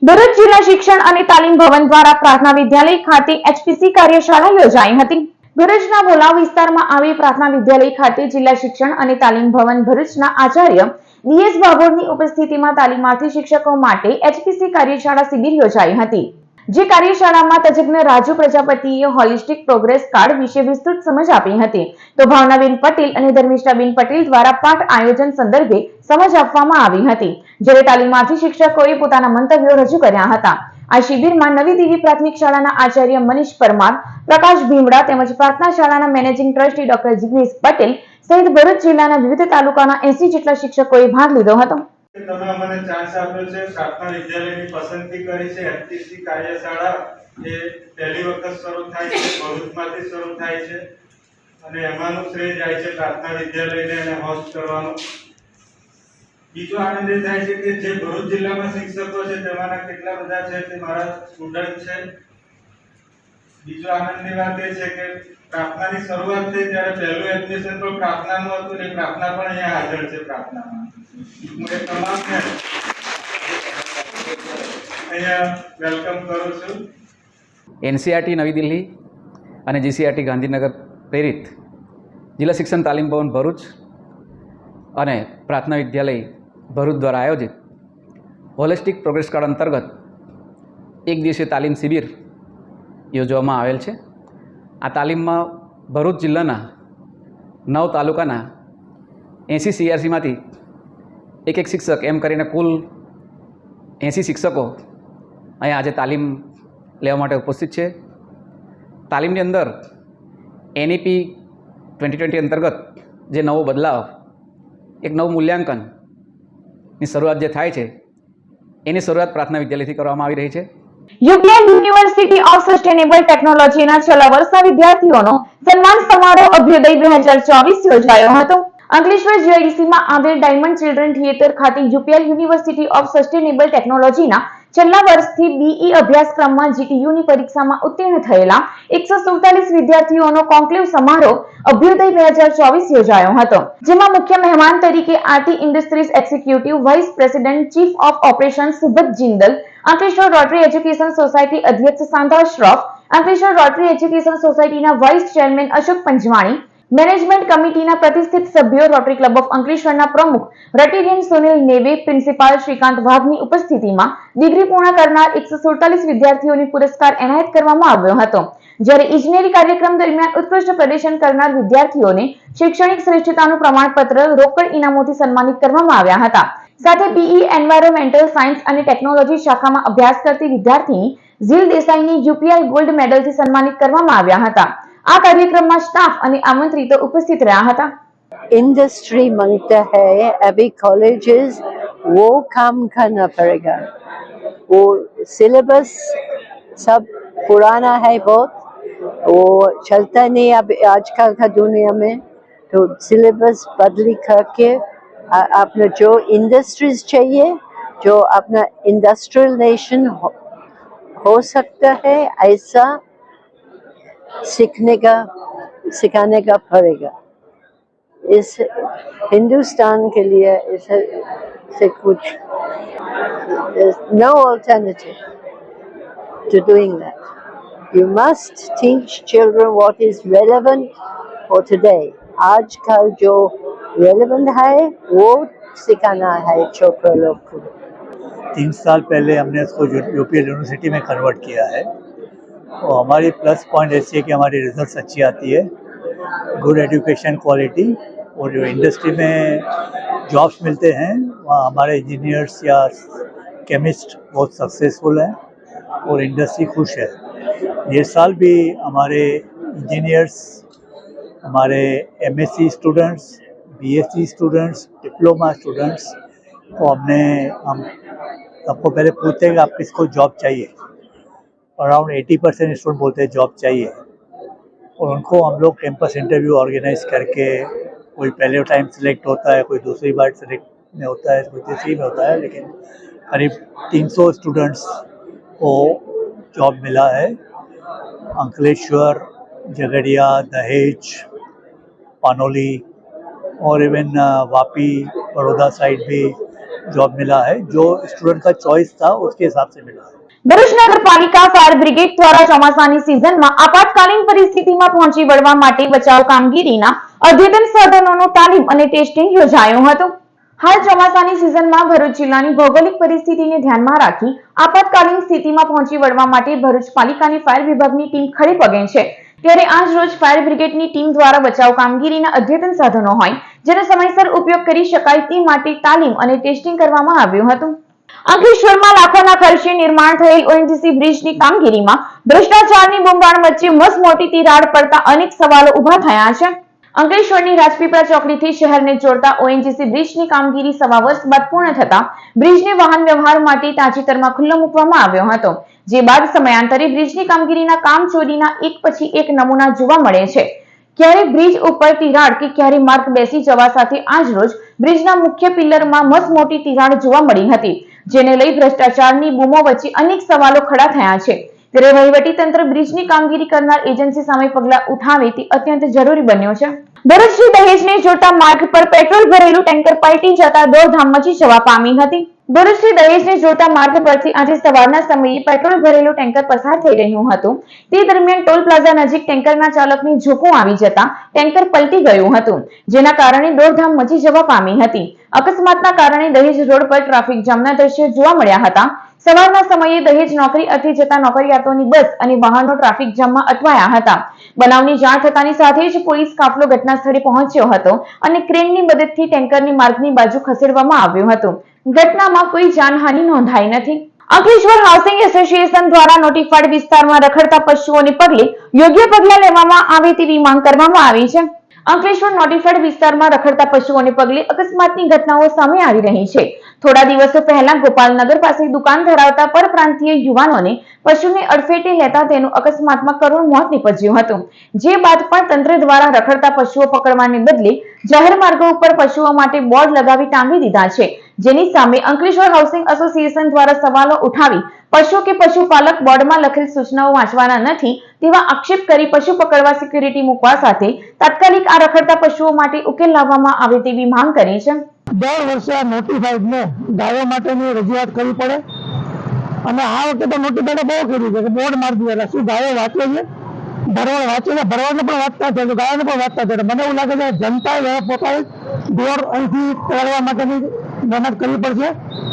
S1: ભરૂચ જિલ્લા શિક્ષણ અને તાલીમ ભવન દ્વારા પ્રાર્થના વિદ્યાલય ખાતે HPC કાર્યશાળા યોજાઈ હતી. ભરૂચના ભોલાવ વિસ્તારમાં આવેલ પ્રાર્થના વિદ્યાલય ખાતે જિલ્લા શિક્ષણ અને તાલીમ ભવન ભરૂચના આચાર્ય DS બાબોરની ઉપસ્થિતિમાં તાલીમાર્થી શિક્ષકો માટે HPC કાર્યશાળા શિબિર યોજાઈ હતી. જે કાર્યશાળામાં તજજ્ઞ રાજુ પ્રજાપતિએ હોલિસ્ટિક પ્રોગ્રેસ કાર્ડ વિશે વિસ્તૃત સમજ આપી હતી. તો ભાવનાબેન પટેલ અને ધર્મિષ્ઠાબેન પટેલ દ્વારા પાઠ આયોજન સંદર્ભે સમજ આપવામાં આવી હતી. જ્યારે તાલીમાર્થી શિક્ષકોએ પોતાના મંતવ્યો રજૂ કર્યા હતા. આ શિબિરમાં નવી દેવી પ્રાથમિક શાળાના આચાર્ય મનીષ પરમાર, પ્રકાશ ભીમડા તેમજ પ્રાર્થના શાળાના managing trustee doctor Jignesh Patel સહિત ભરૂચ જિલ્લાના વિવિધ તાલુકાના 80 જેટલા શિક્ષકોએ ભાગ લીધો હતો.
S4: તમે મને ચાન્સ આપ્યો છે, પ્રાર્થના વિદ્યાલયની પસંદગી કરી છે. HPC કાર્યશાળા એ પહેલી વખત શરૂ થાય છે, ભરૂચમાંથી શરૂ થાય છે અને એમાંનું શ્રેય જાય છે પ્રાર્થના વિદ્યાલયને એને હોસ્ટ કરવાનો. બીજો આનંદ એ થાય છે કે જે ભરૂચ જિલ્લામાં શિક્ષકો છે તેમાંના કેટલા બધા છે તે મારા સ્ટુડન્ટ છે. બીજો આનંદની વાત એ છે કે પ્રાર્થનાની શરૂઆત થઈ ત્યારે પહેલું એડમિશન પણ પ્રાર્થનાનું હતું ને પ્રાર્થના પણ અહીંયા હાજર છે. પ્રાર્થનામાં હું એ તમામને અહીંયા વેલકમ કરું છું.
S16: NCERT નવી દિલ્હી અને GCERT ગાંધીનગર પ્રેરિત જિલ્લા શિક્ષણ તાલીમ ભવન ભરૂચ અને પ્રાર્થના વિદ્યાલય ભરૂચ દ્વારા આયોજિત હોલિસ્ટિક પ્રોગ્રેસ કાર્ડ અંતર્ગત એક દિવસીય તાલીમ શિબિર યોજવામાં આવેલ છે. આ તાલીમમાં ભરૂચ જિલ્લાના 9 તાલુકાના 80 CRCમાંથી એક શિક્ષક એમ કરીને કુલ 80 શિક્ષકો અહીંયા આજે તાલીમ લેવા માટે ઉપસ્થિત છે. તાલીમની અંદર NEP 2020 અંતર્ગત જે નવો બદલાવ, એક નવું મૂલ્યાંકનની શરૂઆત જે થાય છે એની શરૂઆત પ્રાર્થના વિદ્યાલયથી કરવામાં આવી રહી છે.
S1: યુપીએલ યુનિવર્સિટી ઓફ સસ્ટેનેબલ ટેકનોલોજીના છેલ્લા વર્ષના વિદ્યાર્થીઓનો સન્માન સમારોહ અભ્યુદય 2024 યોજાયો હતો. અંકલેશ્વર GIDCમાં આવેલ ડાયમંડ ચિલ્ડ્રન થિયેટર ખાતે યુપીએલ યુનિવર્સિટી ઓફ સસ્ટેનેબલ ટેકનોલોજીના છેલ્લા વર્ષથી BE અભ્યાસક્રમમાં GTUની પરીક્ષામાં ઉત્તીર્ણ થયેલા 147 વિદ્યાર્થીઓનો કોન્ક્લેવ સમારોહ અભ્યુદય 2024 યોજાયો હતો. જેમાં મુખ્ય મહેમાન તરીકે RT industries executive vice president chief of operations Subat Jindal, Ankleshwar Rotary Education Society અધ્યક્ષ સાંધા શ્રોફ, અંકલેશ્વર રોટરી એજ્યુકેશન સોસાયટીના vice chairman Ashok Panjwani, management કમિટીના પ્રતિષ્ઠિત સભ્યો, રોટરી ક્લબ ઓફ અંકલેશ્વરના પ્રમુખ રટેરિયન સુનિલ નેવે, પ્રિન્સિપાલ શ્રીકાંત વાઘની ઉપસ્થિતિમાં ડિગ્રી પૂર્ણ કરનાર 147 વિદ્યાર્થીઓને પુરસ્કાર એનાયત કરવામાં આવ્યો હતો. જ્યારે ઇજનેરી કાર્યક્રમ દરમિયાન ઉત્કૃષ્ટ પ્રદર્શન કરનાર વિદ્યાર્થીઓને શૈક્ષણિક શ્રેષ્ઠતાનું પ્રમાણપત્ર, રોકડ ઇનામોથી સન્માનિત કરવામાં આવ્યા હતા. સાથે બીઈ એન્વાયરોમેન્ટલ સાયન્સ અને ટેકનોલોજી શાખામાં અભ્યાસ કરતી વિદ્યાર્થીની ઝીલ દેસાઈને યુપીએલ ગોલ્ડ મેડલથી સન્માનિત કરવામાં આવ્યા હતા। આ કાર્યક્રમમાં સ્ટાફ અને આમંત્રિતો ઉપસ્થિત રહ્યા હતા।
S17: इंडस्ट्री मांगता है अभी कॉलेजेस वो काम करना पड़ेगा, वो सिलेबस सब पुराना है बहुत, वो चलता नहीं अब आजकल का दुनिया में, तो सिलेबस बदली करके अपना जो इंडस्ट्रीज चाहिए, जो अपना इंडस्ट्रियल नेशन हो सकता है ऐसा सिखाने का पड़ेगा। इस हिंदुस्तान के लिए इसे कुछ no alternative to doing that. You must teach children what is relevant for today. आजकल जो relevant है वो सिखाना है छोटे लोग को।
S18: 3 साल पहले हमने इसको यूपीएल यूनिवर्सिटी में कन्वर्ट किया है और हमारी प्लस पॉइंट ऐसी है कि हमारी रिजल्ट्स अच्छी आती है, गुड एजुकेशन क्वालिटी, और जो इंडस्ट्री में जॉब्स मिलते हैं वहाँ हमारे इंजीनियर्स या केमिस्ट बहुत सक्सेसफुल हैं और इंडस्ट्री खुश है। ये साल भी हमारे इंजीनियर्स, हमारे MSc students, BSc students, diploma students को हम सबको पहले पूछते हैं कि आप किसको जॉब चाहिए। अराउंड 80% स्टूडेंट बोलते हैं जॉब चाहिए, और उनको हम लोग कैंपस इंटरव्यू ऑर्गेनाइज करके, कोई पहले टाइम सिलेक्ट होता है, कोई दूसरी बार सिलेक्ट में होता है, कोई तीसरी में होता है, लेकिन करीब 300 स्टूडेंट्स को जॉब मिला है। अंकलेश्वर, झगड़िया, दहेज, पानोली और इवन वापी, बड़ौदा साइड भी जॉब मिला है। जो स्टूडेंट का चॉइस था उसके हिसाब से मिला है।
S1: ભરૂચ નગરપાલિકા ફાયર બ્રિગેડ દ્વારા ચોમાસાની સિઝનમાં આપાતકાલીન પરિસ્થિતિમાં પહોંચી વળવા માટે બચાવ કામગીરીના અદ્યતન સાધનોનું તાલીમ અને ટેસ્ટિંગ યોજાયું હતું। હાલ ચોમાસાની સિઝનમાં ભરૂચ જિલ્લાની ભૌગોલિક પરિસ્થિતિને ધ્યાનમાં રાખી આપાતકાલીન સ્થિતિમાં પહોંચી વળવા માટે ભરૂચ પાલિકાની ફાયર વિભાગની ટીમ ખડે પગે છે। ત્યારે આજ રોજ ફાયર બ્રિગેડની ટીમ દ્વારા બચાવ કામગીરીના અદ્યતન સાધનો હોય જેનો સમયસર ઉપયોગ કરી શકાય તે માટે તાલીમ અને ટેસ્ટિંગ કરવામાં આવ્યું હતું। અંકલેશ્વરમાં લાખોના ખર્ચે નિર્માણ થયેલ ઓએનજીસી બ્રિજની કામગીરીમાં ભ્રષ્ટાચારની બુંબાણ વચ્ચે મસમોટી તિરાડ પડતા અનેક સવાલો ઉભા થયા છે। અંકલેશ્વરની રાજપીપળા ચોકડીથી શહેરને જોડતા ઓએનજીસી બ્રિજની કામગીરી સવા વર્ષ બાદ પૂર્ણ થતા બ્રિજને વાહન વ્યવહાર માટે તાજેતરમાં ખુલ્લો મૂકવામાં આવ્યો હતો, જે બાદ સમયાંતરે બ્રિજની કામગીરીના કામચોરીના એક પછી એક નમૂના જોવા મળે છે। ક્યારે બ્રિજ ઉપર તિરાડ કે ક્યારે માર્ગ બેસી જવા સાથે આજ રોજ બ્રિજના મુખ્ય પિલ્લરમાં મસમોટી તિરાડ જોવા મળી હતી, જેને લઈ ભ્રષ્ટાચારની બૂમો વચ્ચે અનેક સવાલો ખડા થયા છે। ત્યારે વહીવટી તંત્ર બ્રિજની કામગીરી કરનાર એજન્સી સામે પગલાં ઉઠાવે તે અત્યંત જરૂરી બન્યો છે। ભરૂચથી દહેજને જોડતા માર્ગ પર પેટ્રોલ ભરેલું ટેન્કર પલટી જતા દોડધામ મચી જવા પામી હતી। ભરૂચથી દહેજને જોડતા માર્ગ પરથી આજે સવારના સમયે પેટ્રોલ ભરેલું ટેન્કર પસાર થઈ રહ્યું હતું। તે દરમિયાન ટોલ પ્લાઝા નજીક ટેન્કરના ચાલકને ઝોકું આવી જતા ટેન્કર પલટી ગયું હતું, જેના કારણે દોડધામ મચી જવા પામી હતી। અકસ્માતના કારણે દહેજ રોડ પર ટ્રાફિક જામના દ્રશ્યો જોવા મળ્યા હતા। સવારના સમયે દહેજ નોકરી અર્થે જતા નોકરિયાતોની બસ અને વાહનો ટ્રાફિક જામમાં અટવાયા હતા। બનાવની જાણ થતાની સાથે જ પોલીસ કાફલો ઘટના સ્થળે પહોંચ્યો હતો અને ક્રેનની મદદથી ટેન્કરની માર્ગની બાજુ ખસેડવામાં આવ્યું હતું। ઘટનામાં કોઈ જાનહાનિ નોંધાઈ નથી। અંકલેશ્વર હાઉસિંગ એસોસિએશન દ્વારા નોટિફાઈડ વિસ્તારમાં રખડતા પશુઓને પગલે યોગ્ય પગલાં લેવામાં આવે તેવી માંગ કરવામાં આવી છે। અંકલેશ્વર નોટિફાઈડ વિસ્તારમાં રખડતા પશુઓને પગલે અકસ્માતની ઘટનાઓ સામે આવી રહી છે। થોડા દિવસો પહેલા ગોપાલનગર પાસે દુકાન ધરાવતા પરપ્રાંતીય યુવાનોને પશુને અડફેટે લેતા તેનું અકસ્માતમાં કરુણ મોત નીપજ્યું હતું, જે બાદ પણ તંત્ર દ્વારા રખડતા પશુઓ પકડવાને બદલે જાહેર માર્ગો ઉપર પશુઓ માટે બોર્ડ લગાવી ટાંગી દીધા છે, જેની સામે અંકલેશ્વર હાઉસિંગ એસોસિએશન દ્વારા સવાલો ઉઠાવી પશુ કે પશુપાલક બોર્ડમાં લખેલ સૂચનાઓ વાંચવાના નથી તેવા આક્ષેપ કરી પશુ પકડવા સિક્યુરિટી મૂકવા સાથે તાત્કાલિક આ રખડતા પશુઓ માટે ઉકેલ લાવવામાં આવે તેવી માંગ કરી છે।
S11: દર વર્ષે આ નોટિફાઈડને ગાયો માટેની રજૂઆત કરવી પડે અને આ વખતે તો નોટિફાઈડે બહુ કર્યું છે કે બોર્ડ મારી દીધેલા। શું ગાયો વાંચે છે? ભરવાડ વાંચે છે, ભરવાડને પણ વાંચતા છે, ગાયોને પણ વાંચતા છે। મને એવું લાગે છે જનતાએ પોતાએ ઢોર અહીંથી કાઢવા માટેની મહેનત કરવી પડશે,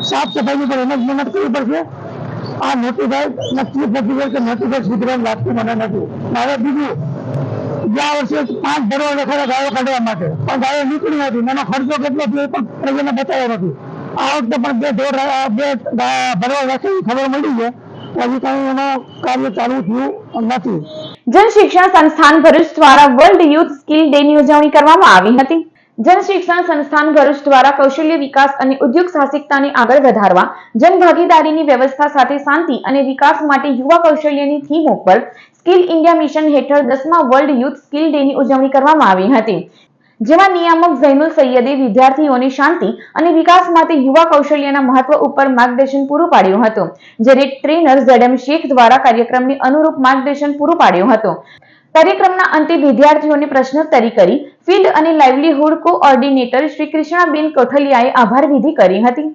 S11: સાફ સફાઈની પણ એને જ મહેનત કરવી પડશે। આ નોટિફાઈડ ચીફ ઓફિસર કે નોટિફાઈડ સુધરવાનું લાગતું મને નથી। હવે બીજું, ગયા વર્ષે 5 ભરવાડ રખાયા ગાયો કાઢવા માટે, પણ ગાયો નીકળી નથી, એનો ખર્ચો કેટલો થયો પણ પ્રજાને બતાવ્યો નથી। આ વખતે પણ બે ભરવા જશે ખબર મળી છે, હજી કઈ એમાં કાર્ય ચાલુ થયું નથી.
S1: જન શિક્ષણ સંસ્થાન ભરૂચ દ્વારા વર્લ્ડ યુથ સ્કિલ ડે ની ઉજવણી કરવામાં આવી હતી. જન શિક્ષણ સંસ્થાન ભરૂચ દ્વારા કૌશલ્ય વિકાસ અને ઉદ્યોગ સાહસિકતાને આગળ વધારવા જનભાગીદારીની વ્યવસ્થા સાથે શાંતિ અને વિકાસ માટે યુવા કૌશલ્યની થીમ ઉપર સ્કિલ ઇન્ડિયા મિશન હેઠળ 10મા વર્લ્ડ યુથ સ્કિલ ડે ની ઉજવણી કરવામાં આવી હતી, જેમાં નિયામક ઝૈનુલ સૈયદે વિદ્યાર્થીઓને શાંતિ અને વિકાસ માટે યુવા કૌશલ્યના મહત્વ ઉપર માર્ગદર્શન પૂરું પાડ્યું હતું, જ્યારે ટ્રેનર ZM શેખ દ્વારા કાર્યક્રમને અનુરૂપ માર્ગદર્શન પૂરું પાડ્યું હતું. કાર્યક્રમના અંતે વિદ્યાર્થીઓને પ્રશ્નોત્તરી કરી ફિલ્ડ અને લાઇવલીહુડ કોઓર્ડિનેટર શ્રી કૃષ્ણાબેન કોઠલિયાએ આભાર વિધિ કરી હતી.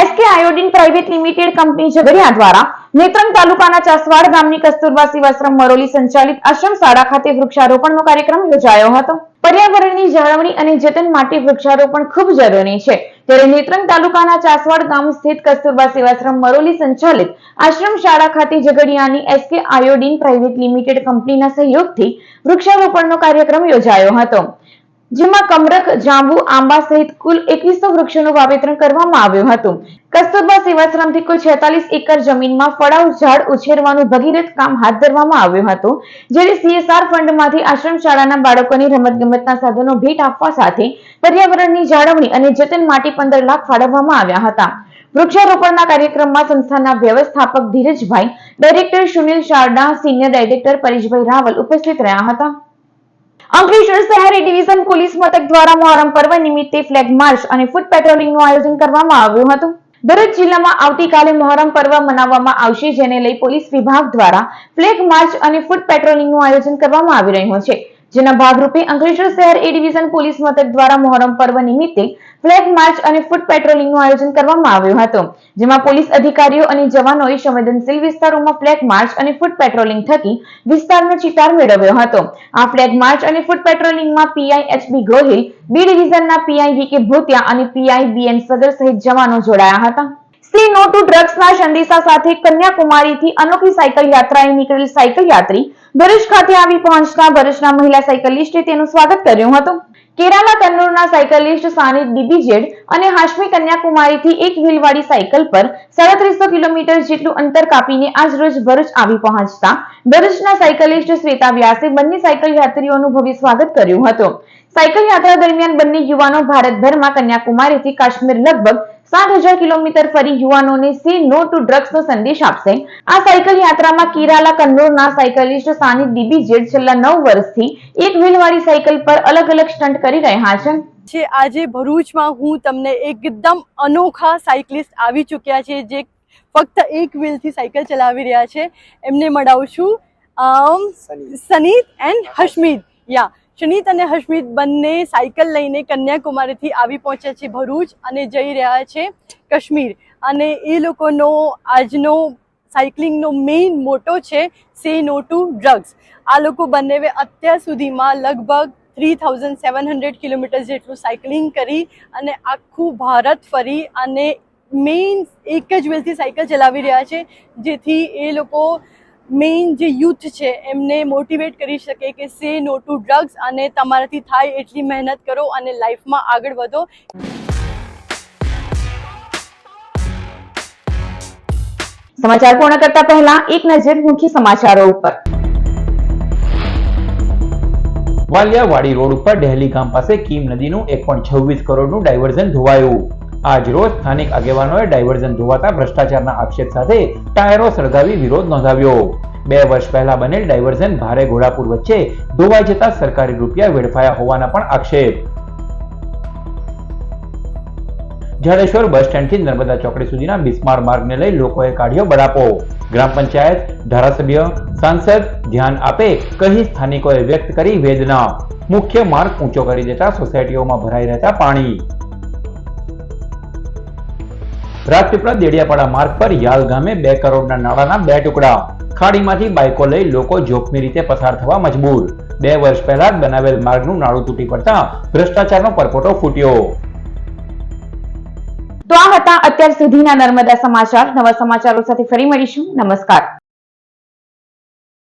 S1: SK iodine private limited company Jhagadia દ્વારા નેત્રંગ તાલુકાના ચાસવાડ ગામની કસ્તુરબા સેવાશ્રમ મરોલી સંચાલિત આશ્રમ શાળા ખાતે વૃક્ષારોપણનો કાર્યક્રમ યોજાયો હતો. પર્યાવરણની જાળવણી અને જતન માટે વૃક્ષારોપણ ખૂબ જરૂરી છે, ત્યારે નેત્રંગ તાલુકાના ચાસવાડ ગામ સ્થિત કસ્તુરબા સેવાશ્રમ મરોલી સંચાલિત આશ્રમ શાળા ખાતે ઝઘડિયાની SK આયોડિન પ્રાઇવેટ લિમિટેડ કંપનીના સહયોગથી વૃક્ષારોપણનો કાર્યક્રમ યોજાયો હતો, જેમાં કમરક, જાંબુ, આંબા સહિત કુલ 2100 વૃક્ષોનું વાવેતર કરવામાં આવ્યું હતું. કસ્તુરબા સેવાશ્રમથી કુલ 46 એકર જમીનમાં ફળાઉ ઝાડ ઉછેરવાનું ભગીરથ કામ હાથ ધરવામાં આવ્યું હતું, જ્યારે CSR ફંડમાંથી આશ્રમ શાળાના બાળકોને રમતગમતના સાધનો ભેટ આપવા સાથે પર્યાવરણની જાળવણી અને જતન માટે 15 લાખ ફાળવવામાં આવ્યા હતા. વૃક્ષારોપણના કાર્યક્રમમાં સંસ્થાના વ્યવસ્થાપક Dhirajbhai, director Sunil Sharda, senior director Pareshbhai Raval ઉપસ્થિત રહ્યા હતા. અંકલેશ્વર શહેર ડિવિઝન પોલીસ મથક દ્વારા મોહરમ પર્વ નિમિત્તે ફ્લેગ માર્ચ અને ફૂટ પેટ્રોલિંગનું આયોજન કરવામાં આવ્યું હતું. ભરૂચ જિલ્લામાં આવતીકાલે મોહરમ પર્વ મનાવવામાં આવશે, જેને લઈ પોલીસ વિભાગ દ્વારા ફ્લેગ માર્ચ અને ફૂટ પેટ્રોલિંગનું આયોજન કરવામાં આવી રહ્યું છે, જેના ભાગરૂપે અંકલેશ્વર શહેર એ ડિવિઝન પોલીસ મથક દ્વારા મોહરમ પર્વ નિમિત્તે ફ્લેગ માર્ચ અને ફૂટ પેટ્રોલિંગનું આયોજન કરવામાં આવ્યું હતું, જેમાં પોલીસ અધિકારીઓ અને જવાનોએ સંવેદનશીલ વિસ્તારોમાં ફ્લેગ માર્ચ અને ફૂટ પેટ્રોલિંગ થકી વિસ્તારનો ચિતાર મેળવ્યો હતો. આ ફ્લેગ માર્ચ અને ફૂટ પેટ્રોલિંગમાં PI HB Gohil, B ડિવિઝનના PI VK ભૂતિયા અને PI BN સદર સહિત જવાનો જોડાયા હતા. સે નો ટુ ડ્રગ્સના સંદેશા સાથે કન્યાકુમારીથી અનોખી સાયકલ યાત્રાએ નીકળેલ સાયકલ યાત્રી ભરૂચ ખાતે આવી પહોંચતા ભરૂચના મહિલા સાયકલિસ્ટે તેનું સ્વાગત કર્યું હતું. કેરાલા કન્નૂરના સાયકલિસ્ટ સાનિદ DBZ અને હાશમી કન્યાકુમારીથી એક વ્હીલવાળી સાયકલ પર 3700 કિલોમીટર જેટલું અંતર કાપીને આજ રોજ ભરૂચ આવી પહોંચતા ભરૂચના સાયકલિસ્ટ શ્વેતા વ્યાસે બંને સાયકલ યાત્રીઓનું ભવ્ય સ્વાગત કર્યું હતું. સાયકલ યાત્રા દરમિયાન બંને યુવાનો ભારતભરમાં કન્યાકુમારીથી કાશ્મીર લગભગ 7000 કિલોમીટર ફરી યુવાનોને સે નો ટુ ડ્રગ્સનો સંદેશ આપશે. આ સાયકલ યાત્રામાં કેરાલા કન્નૂરના સાયકલિસ્ટ સાનિદ DBZ છેલ્લા 9 વર્ષથી એક વ્હીલવાળી સાયકલ પર અલગ અલગ સ્ટન્ટ કરી રહ્યા છે.
S19: આજે ભરૂચમાં હું તમને એકદમ અનોખા સાયકલિસ્ટ આવી ચૂક્યા છે, જે ફક્ત એક વ્હીલથી સાયકલ ચલાવી રહ્યા છે. એમને મળાવું છું, સનીત એન્ડ હશમીદ. શનીત અને હશમીદ બંને સાયકલ લઈને કન્યાકુમારીથી આવી પહોંચ્યા છે ભરૂચ અને જઈ રહ્યા છે કાશ્મીર. અને એ લોકોનો આજનો સાયકલિંગનો મેઇન મોટો છે સે નો ટુ ડ્રગ્સ. આ લોકો બંને અત્યાર સુધીમાં લગભગ 3700 કિલોમીટર જેટલું સાયકલિંગ કરી અને આખું ભારત ફરી અને મેઇન એક જ વ્હીલથી સાયકલ ચલાવી રહ્યા છે, જેથી એ લોકો મેઇન જે યુથ છે એમને મોટિવેટ કરી શકે કે સે નો ટુ ડ્રગ્સ અને તમારાથી થાય એટલી મહેનત કરો અને લાઈફમાં આગળ વધો.
S1: સમાચાર પૂર્ણ કરતા પહેલા એક નજર મુખ્ય સમાચારો ઉપર.
S2: વાલિયાવાડી રોડ ઉપર ડહેલી ગામ પાસે કીમ નદીનું 1.26 કરોડનું ડાયવર્ઝન ધોવાયું. આજ રોજ સ્થાનિક આગેવાનોએ ડાયવર્ઝન ધોવાતા ભ્રષ્ટાચારના આક્ષેપ સાથે ટાયરો સળગાવી વિરોધ નોંધાવ્યો. 2 વર્ષ પહેલા બનેલ ડાયવર્ઝન ભારે ઘોડાપુર વચ્ચે ધોવાઈ જતા સરકારી રૂપિયા વેડફાયા હોવાના પણ આક્ષેપ. જાડેશ્વર બસ સ્ટેન્ડથી નર્મદા ચોકડી સુધીના બિસ્માર માર્ગને લઈ લોકોએ કાઢ્યો બળાપો. ગ્રામ પંચાયત, ધારાસભ્ય, સાંસદ ધ્યાન આપે કહી સ્થાનિકોએ વ્યક્ત કરી વેદના. મુખ્ય માર્ગ ઊંચો કરી દેતા સોસાયટીઓમાં ભરાઈ રહેતા પાણી. રાજપીપળા દેડિયાપાડા માર્ગ પર યાલ ગામે 2 કરોડના નાણાંના 2 ટુકડા. ખાડીમાંથી બાઇકો લઈ લોકો જોખમી રીતે પસાર થવા મજબૂર. 2 વર્ષ પહેલા જ બનાવેલ માર્ગનું નાળું તૂટી પડતા ભ્રષ્ટાચારનો પરપોટો ફૂટ્યો.
S1: તો આ હતા અત્યાર સુધીના નર્મદા સમાચાર. નવા સમાચારો સાથે ફરી મળીશું. નમસ્કાર.